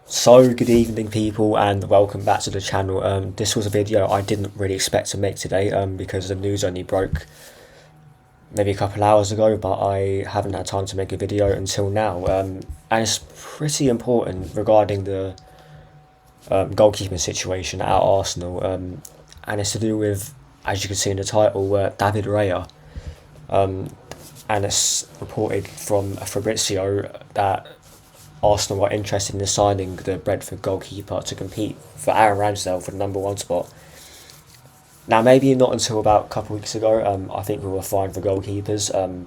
So good evening people and welcome back to the channel. This was a video I didn't really expect to make today because the news only broke maybe a couple hours ago, but I haven't had time to make a video until now. And it's pretty important regarding the goalkeeping situation at Arsenal, and it's to do with, as you can see in the title, David Raya. And it's reported from Fabrizio that Arsenal are interested in signing the Brentford goalkeeper to compete for Aaron Ramsdale for the number one spot. Now, maybe not until about a couple of weeks ago. I think we were fine for goalkeepers.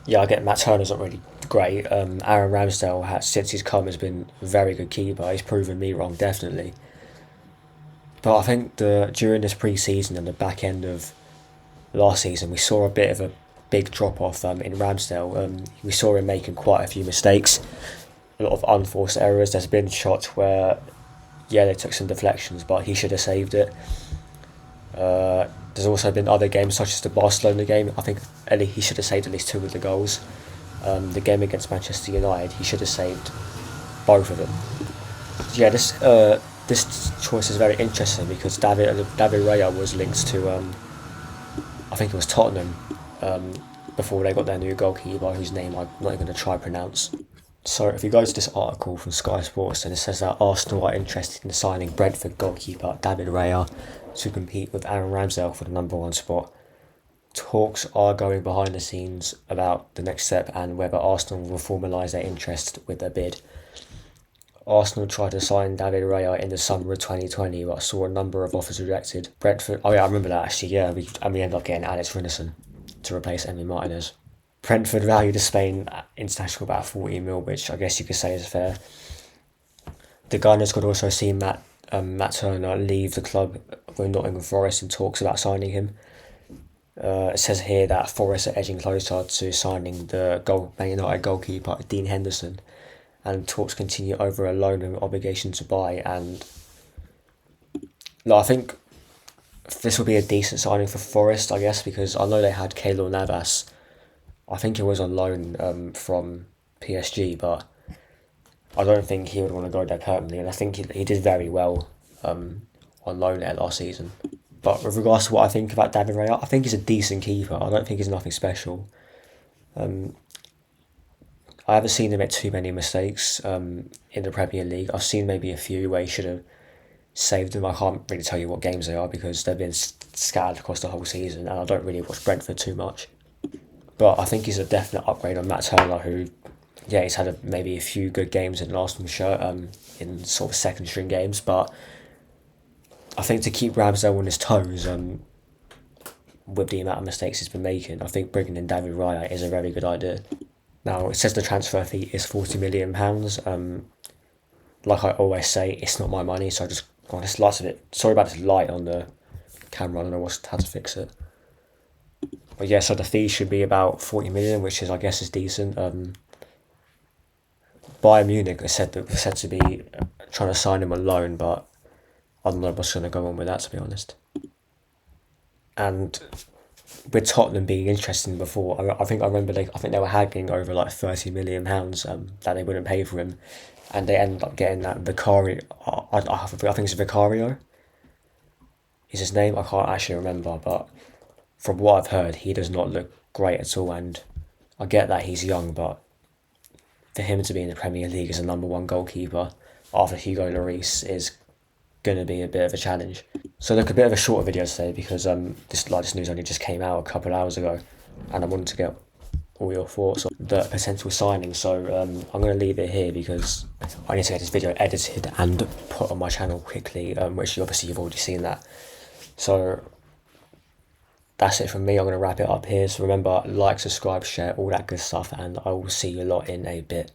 Yeah, I get Matt Turner's not really great. Aaron Ramsdale has, since he's come, has been a very good keeper. He's proven me wrong, definitely. But I think during this pre-season and the back end of last season, we saw a bit of a big drop off in Ramsdale. We saw him making quite a few mistakes, a lot of unforced errors. There's been shots where, yeah, they took some deflections, but he should have saved it. There's also been other games, such as the Barcelona game. I think he should have saved at least two of the goals. The game against Manchester United, he should have saved both of them. Yeah, this choice is very interesting because David Raya was linked to I think it was Tottenham before they got their new goalkeeper, whose name I'm not even going to try to pronounce. So if you go to this article from Sky Sports, then it says that Arsenal are interested in signing Brentford goalkeeper David Raya to compete with Aaron Ramsdale for the number one spot. Talks are going behind the scenes about the next step and whether Arsenal will formalise their interest with their bid. Arsenal tried to sign David Raya in the summer of 2020, but saw a number of offers rejected. Brentford, oh yeah, I remember that actually, yeah, we ended up getting Alex Rinison to replace Emi Martinez. Brentford valued the Spain international about 40 mil, which I guess you could say is fair. The Gunners could also see Matt Turner leave the club with Nottingham Forest in talks about signing him. It says here that Forest are edging closer to signing the Man United goalkeeper Dean Henderson, and talks continue over a loan and obligation to buy. And I think this will be a decent signing for Forest, I guess, because I know they had Keylor Navas. I think he was on loan from PSG, but I don't think he would want to go there permanently. And I think he did very well on loan there last season. But with regards to what I think about David Raya, I think he's a decent keeper. I don't think he's nothing special. I haven't seen him make too many mistakes in the Premier League. I've seen maybe a few where he should have saved them. I can't really tell you what games they are because they've been scattered across the whole season, and I don't really watch Brentford too much. But I think he's a definite upgrade on Matt Turner, who, yeah, he's had maybe a few good games in an Arsenal shirt in sort of second string games. But I think to keep Ramsdale on his toes with the amount of mistakes he's been making, I think bringing in David Raya is a very good idea. Now, it says the transfer fee is £40 million. Like I always say, it's not my money, so I just got this last bit. Sorry about this light on the camera, I don't know how to fix it. But yeah, so the fee should be about 40 million, which is, I guess, is decent. Bayern Munich is said to be trying to sign him on loan, but I don't know what's going to go on with that, to be honest. And with Tottenham being interested before, I think they were haggling over like £30 million that they wouldn't pay for him, and they ended up getting that Vicario. I think it's Vicario. Is his name? I can't actually remember, but from what I've heard, he does not look great at all. And I get that he's young, but for him to be in the Premier League as a number one goalkeeper after Hugo Lloris is going to be a bit of a challenge. So look, a bit of a shorter video today because this news only just came out a couple of hours ago, and I wanted to get all your thoughts on the potential signing. So I'm going to leave it here because I need to get this video edited and put on my channel quickly, which obviously you've already seen that. So that's it from me. I'm going to wrap it up here. So remember, like, subscribe, share, all that good stuff, and I will see you a lot in a bit.